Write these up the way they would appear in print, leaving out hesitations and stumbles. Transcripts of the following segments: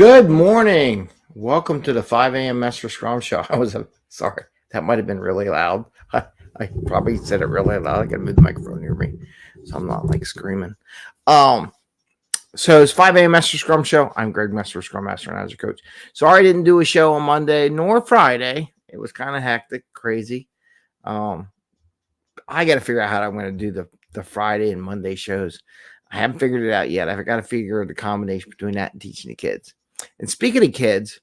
Good morning. Welcome to the 5 a.m. Mester Scrum Show. Sorry, that might have been really loud. I probably said it really loud. I got to move the microphone near me, so I'm not like screaming. So it's 5 a.m. Mester Scrum Show. I'm Greg Mester, Scrum Master and Agile Coach. Sorry I didn't do a show on Monday nor Friday. It was kind of hectic, crazy. I got to figure out how I'm going to do the Friday and Monday shows. I haven't figured it out yet. I've got to figure the combination between that and teaching the kids. And speaking of kids,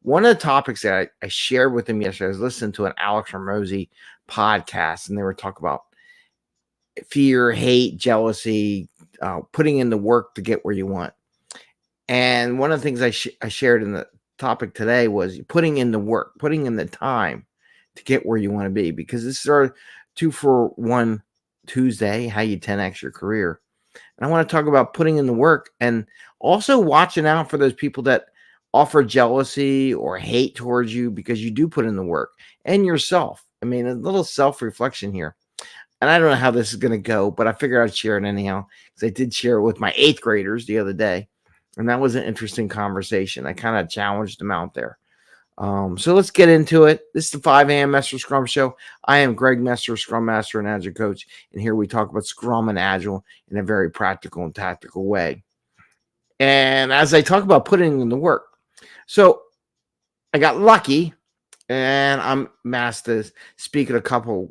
one of the topics that I shared with them yesterday, I was listening to an Alex Hormozi podcast, and they were talking about fear, hate, jealousy, putting in the work to get where you want. And one of the things I shared in the topic today was putting in the work, putting in the time to get where you want to be, because this is our 2-for-1 Tuesday, how you 10x your career. And I want to talk about putting in the work and also watching out for those people that offer jealousy or hate towards you because you do put in the work, and yourself. I mean, a little self-reflection here. And I don't know how this is going to go, but I figured I'd share it anyhow, because I did share it with my 8th graders the other day. And that was an interesting conversation. I kind of challenged them out there. So let's get into it. This is the 5 a.m. Mester Scrum Show. I am Greg Mester, Scrum Master and Agile Coach. And here we talk about Scrum and Agile in a very practical and tactical way. And as I talk about putting in the work, so I got lucky, and I'm asked to speak at a couple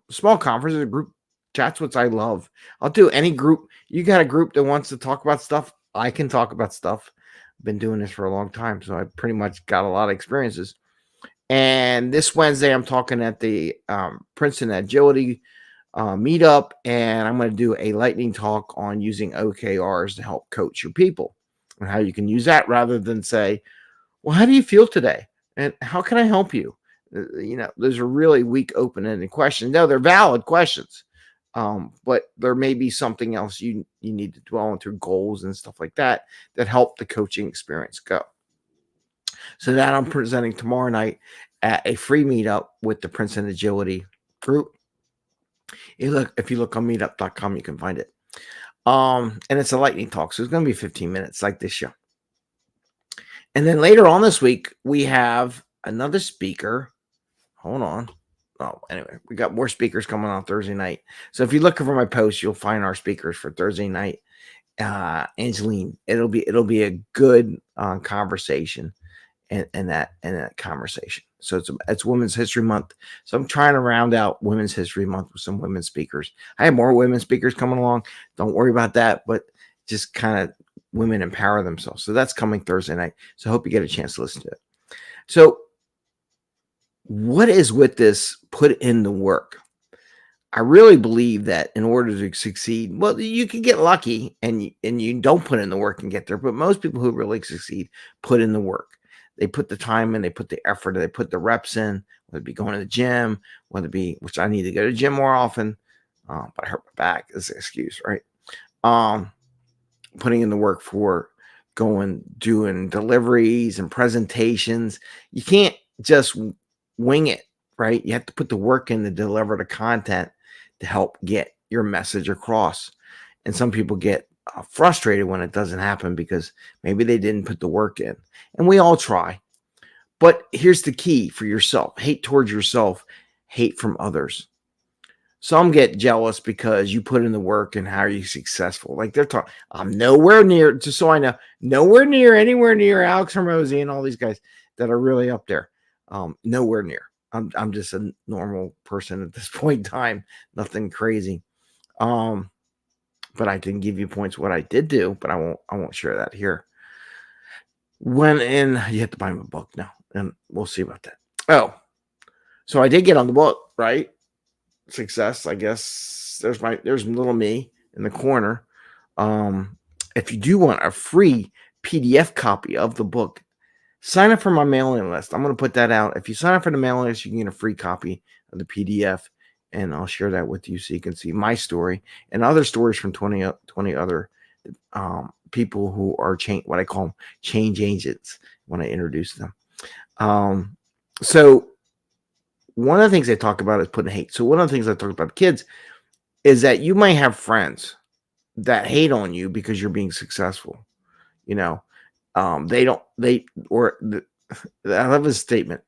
small conferences, group chats, which I love. I'll do any group. You got a group that wants to talk about stuff, I can talk about stuff. Been doing this for a long time, so I pretty much got a lot of experiences. And this Wednesday, I'm talking at the Princeton Agility meetup, and I'm going to do a lightning talk on using OKRs to help coach your people and how you can use that rather than say, well, how do you feel today? And how can I help you? Those are really weak, open-ended questions. No, they're valid questions. But there may be something else you need to dwell on through goals and stuff like that help the coaching experience go. So that I'm presenting tomorrow night at a free meetup with the Princeton Agility group. If you look on meetup.com, you can find it. And it's a lightning talk, so it's going to be 15 minutes like this show. And then later on this week, we have another speaker. Hold on. Oh, anyway, we got more speakers coming on Thursday night. So if you look over my post, you'll find our speakers for Thursday night. Angeline, it'll be a good conversation in that conversation. So it's Women's History Month. So I'm trying to round out Women's History Month with some women speakers. I have more women speakers coming along. Don't worry about that, but just kind of women empower themselves. So that's coming Thursday night. So I hope you get a chance to listen to it. So what is with this put in the work? I really believe that in order to succeed, well, you can get lucky and you don't put in the work and get there. But most people who really succeed put in the work. They put the time in, they put the effort, they put the reps in, whether it be going to the gym, whether it be, which I need to go to the gym more often, but I hurt my back is an excuse, right? Putting in the work for doing deliveries and presentations. You can't just wing it, right? You have to put the work in to deliver the content to help get your message across. And some people get frustrated when it doesn't happen because maybe they didn't put the work in. And we all try. But here's the key for yourself: hate towards yourself, hate from others. Some get jealous because you put in the work and how are you successful? Like they're talking, I'm nowhere near, just so I know, anywhere near Alex Hormozi and all these guys that are really up there. Nowhere near. I'm just a normal person at this point in time. Nothing crazy. But I can give you points what I did do, but I won't share that here. You have to buy my book now, and we'll see about that. Oh, so I did get on the book, right? Success, I guess. There's little me in the corner. If you do want a free PDF copy of the book, sign up for my mailing list. I'm going to put that out. If you sign up for the mailing list, you can get a free copy of the PDF, and I'll share that with you so you can see my story and other stories from 20 other people who are what I call change agents when I introduce them. So one of the things I talk about is putting hate. So one of the things I talk about kids is that you might have friends that hate on you because you're being successful. They don't, they, or the, I love his statement,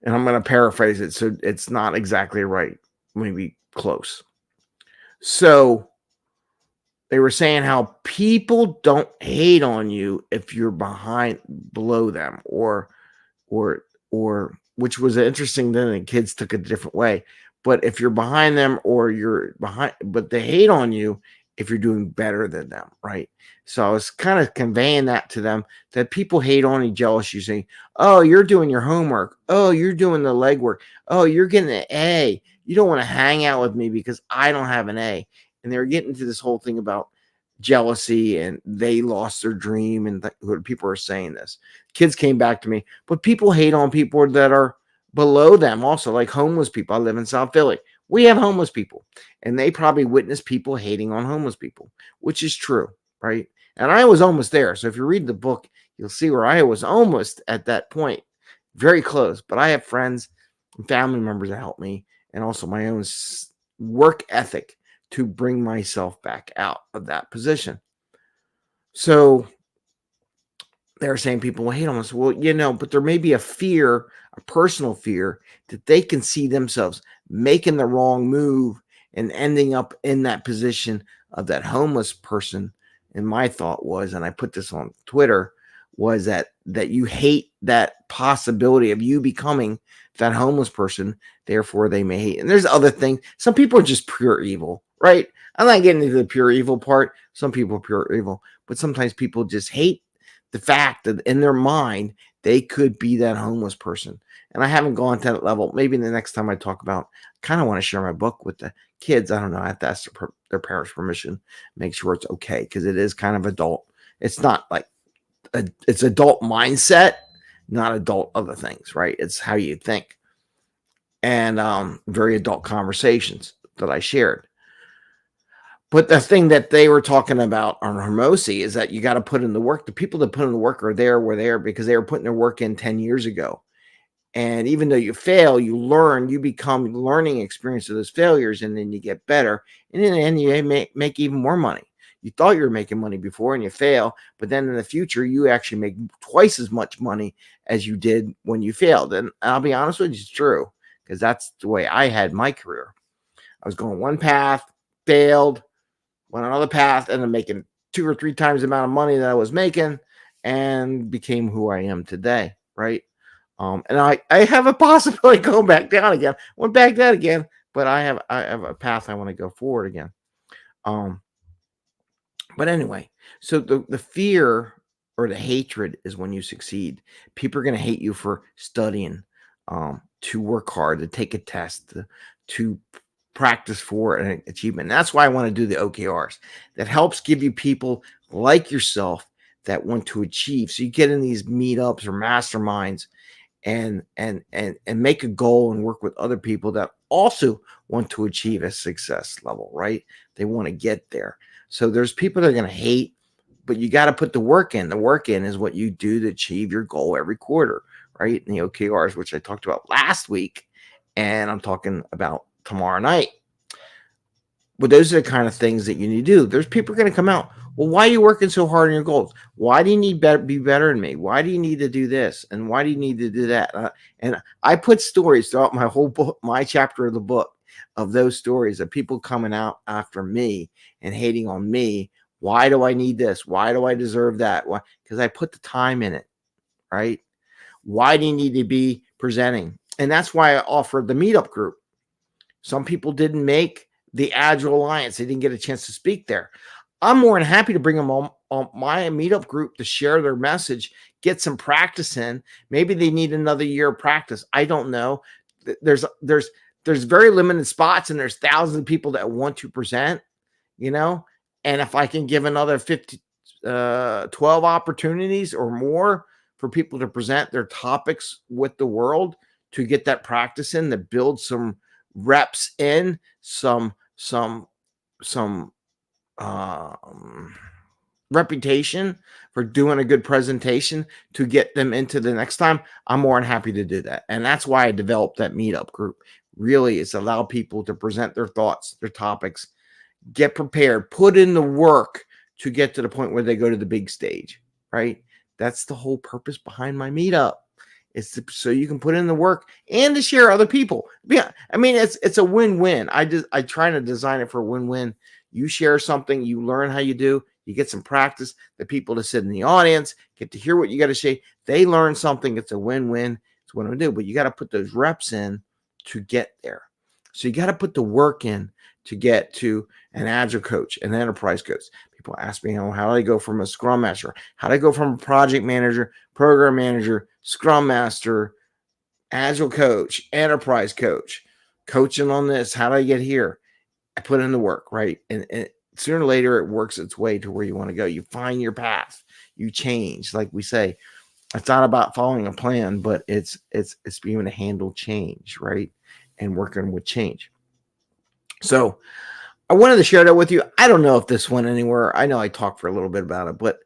and I'm going to paraphrase it so it's not exactly right, maybe close. So they were saying how people don't hate on you if you're below them, or which was interesting. Then the kids took it a different way. But if you're behind them or you're behind, but they hate on you if you're doing better than them, right? So I was kind of conveying that to them, that people hate on you, jealous. You say, "Oh, you're doing your homework. Oh, you're doing the legwork. Oh, you're getting an A. You don't want to hang out with me because I don't have an A." And they're getting to this whole thing about jealousy, and they lost their dream, and people are saying this. Kids came back to me, but people hate on people that are below them also, like homeless people. I live in South Philly. We have homeless people, and they probably witness people hating on homeless people, which is true, right? And I was almost there. So if you read the book, you'll see where I was almost at that point, very close. But I have friends and family members that help me, and also my own work ethic to bring myself back out of that position. So they're saying people will hate on us. Well, but there may be a fear, a personal fear, that they can see themselves making the wrong move and ending up in that position of that homeless person. And my thought was, and I put this on Twitter, was that you hate that possibility of you becoming that homeless person. Therefore, they may hate. And there's other things. Some people are just pure evil, right? I'm not getting into the pure evil part. Some people are pure evil, but sometimes people just hate the fact that in their mind, they could be that homeless person. And I haven't gone to that level. Maybe the next time I talk about, I kind of want to share my book with the kids. I don't know. I have to ask their parents' permission, make sure it's okay, because it is kind of adult. It's not like it's adult mindset, not adult other things, right? It's how you think. And very adult conversations that I shared. But the thing that they were talking about on Hormozi is that you got to put in the work. The people that put in the work were there because they were putting their work in 10 years ago. And even though you fail, you learn, you become learning experience of those failures, and then you get better. And in the end, you make even more money. You thought you were making money before and you fail, but then in the future, you actually make twice as much money as you did when you failed. And I'll be honest with you, it's true, because that's the way I had my career. I was going one path, failed, went another path, and then making 2 or 3 times the amount of money that I was making, and became who I am today, right? And I have a possibility going back down again. Went back down again, but I have a path I want to go forward again. But anyway, so the fear or the hatred is when you succeed. People are going to hate you for studying, to work hard, to take a test, to practice for an achievement. And that's why I want to do the OKRs. That helps give you people like yourself that want to achieve. So you get in these meetups or masterminds and make a goal and work with other people that also want to achieve a success level, right? They want to get there. So there's people that are going to hate, but you got to put the work in. The work in is what you do to achieve your goal every quarter, right? And the OKRs, which I talked about last week, and I'm talking about tomorrow night. But those are the kind of things that you need to do. There's people going to come out. Well, why are you working so hard on your goals? Why do you need to be better than me? Why do you need to do this? And why do you need to do that? And I put stories throughout my whole book, my chapter of the book, of those stories of people coming out after me and hating on me. Why do I need this? Why do I deserve that? Why? Because I put the time in it, right? Why do you need to be presenting? And that's why I offered the meetup group. Some people didn't make the Agile Alliance. They didn't get a chance to speak there. I'm more than happy to bring them on my meetup group to share their message, get some practice in. Maybe they need another year of practice. I don't know. There's very limited spots, and there's thousands of people that want to present, and if I can give another 12 opportunities or more for people to present their topics with the world, to get that practice in, to build some reps in, some reputation for doing a good presentation to get them into the next time, I'm more than happy to do that. And that's why I developed that meetup group. Really, it's allow people to present their thoughts, their topics, get prepared, put in the work to get to the point where they go to the big stage. right? That's the whole purpose behind my meetup. So you can put in the work and to share other people. Yeah, I mean it's a win-win. I try to design it for a win-win. You share something, you learn how you do, you get some practice. The people that sit in the audience get to hear what you got to say. They learn something. It's a win-win. It's what I do. But you got to put those reps in to get there. So you got to put the work in to get to an agile coach, an enterprise coach. People ask me, how do I go from a Scrum Master? How do I go from a project manager, program manager, Scrum Master, agile coach, enterprise coach, coaching on this? How do I get here? I put in the work, right? And sooner or later, it works its way to where you want to go. You find your path. You change. Like we say, it's not about following a plan, but it's being able to handle change, right? And working with change. So I wanted to share that with you. I don't know if this went anywhere. I know I talked for a little bit about it, but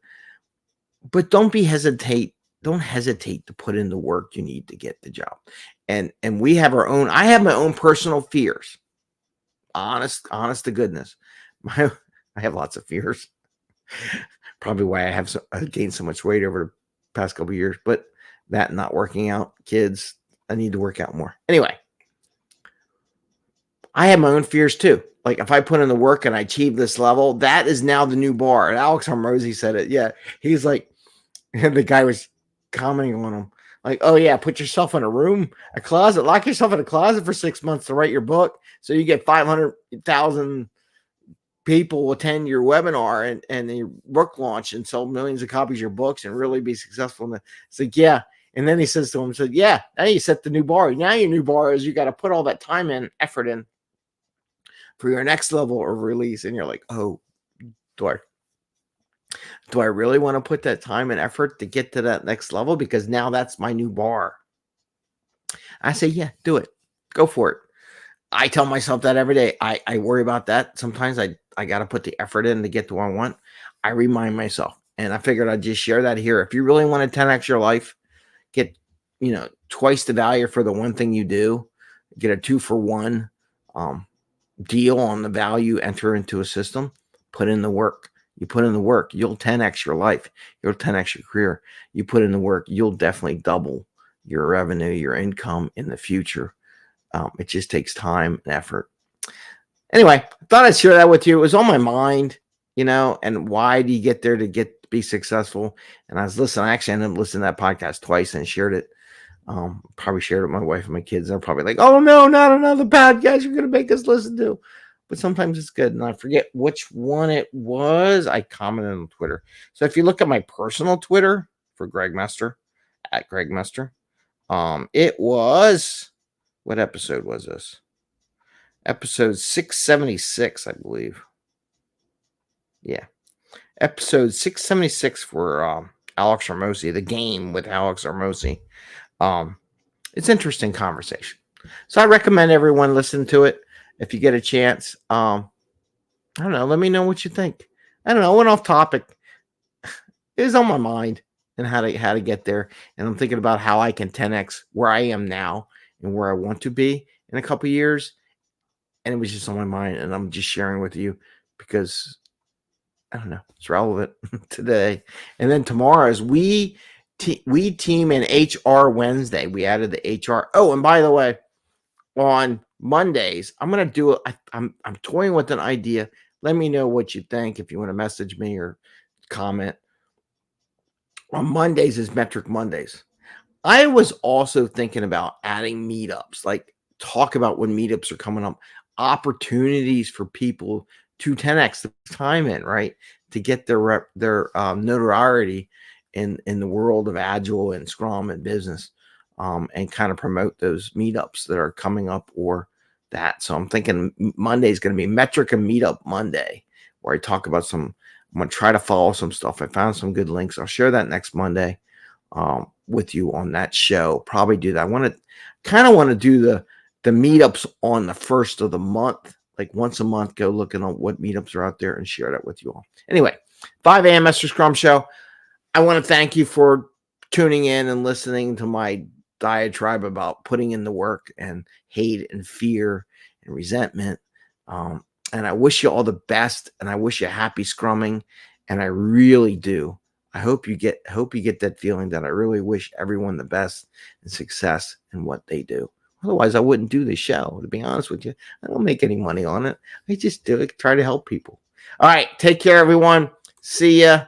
don't hesitate to put in the work you need to get the job. And we have our own. I have my own personal fears. Honest to goodness, I have lots of fears. Probably why I gained so much weight over the past couple of years. But that not working out, kids, I need to work out more. Anyway, I have my own fears too. Like if I put in the work and I achieve this level, that is now the new bar. And Alex Hormozi said it. Yeah, he's like, and the guy was commenting on him. Like, oh yeah, put yourself in a closet, lock yourself in a closet for 6 months to write your book, so you get 500,000 people attend your webinar and your book launch and sell millions of copies of your books and really be successful. It's like, yeah. And then he says to him, yeah, now you set the new bar. Now your new bar is you got to put all that time and effort in for your next level of release. And you're like, oh, do I really want to put that time and effort to get to that next level? Because now that's my new bar. I say, yeah, do it. Go for it. I tell myself that every day. I worry about that. Sometimes I got to put the effort in to get to what I want. I remind myself. And I figured I'd just share that here. If you really want to 10x your life, get, twice the value for the one thing you do, get a 2-for-1 deal on the value, enter into a system, put in the work. You put in the work, you'll 10x your life. You'll 10x your career. You put in the work, you'll definitely double your revenue, your income in the future. It just takes time and effort. Anyway, I thought I'd share that with you. It was on my mind, and why do you get there to be successful? And I was listening. I actually ended up listening to that podcast twice and shared it. Probably shared it with my wife and my kids. They're probably like, oh no, not another podcast you're going to make us listen to. But sometimes it's good. And I forget which one it was. I commented on Twitter. So if you look at my personal Twitter for Greg Mester, at Greg Mester, it was, what episode was this? Episode 676, I believe. Yeah. Episode 676 for Alex Hormozi, the game with Alex Hormozi. It's interesting conversation. So I recommend everyone listen to it if you get a chance. I don't know. Let me know what you think. I don't know. I went off topic. It was on my mind and how to get there. And I'm thinking about how I can 10x where I am now and where I want to be in a couple of years. And it was just on my mind, and I'm just sharing with you because I don't know, it's relevant today. And then tomorrow is we team in HR Wednesday. We added the HR. Oh, and by the way, on Mondays, I'm gonna do it. I'm toying with an idea. Let me know what you think if you want to message me or comment. On Mondays is Metric Mondays. I was also thinking about adding meetups, like talk about when meetups are coming up, opportunities for people to 10x the time in, right? To get their notoriety in the world of Agile and Scrum and business, and kind of promote those meetups that are coming up or that. So I'm thinking Monday is going to be Metric and Meetup Monday, where I talk about I'm going to try to follow some stuff. I found some good links. I'll share that next Monday with you on that show. Probably do that. I want to do the meetups on the first of the month, like once a month, go looking on what meetups are out there and share that with you all. Anyway, 5 a.m. Mester Scrum Show. I want to thank you for tuning in and listening to my diatribe about putting in the work and hate and fear and resentment. And I wish you all the best, and I wish you happy scrumming. And I really do. I hope you get that feeling that I really wish everyone the best and success in what they do. Otherwise, I wouldn't do this show. To be honest with you, I don't make any money on it. I just do it, try to help people. All right, take care, everyone. See ya.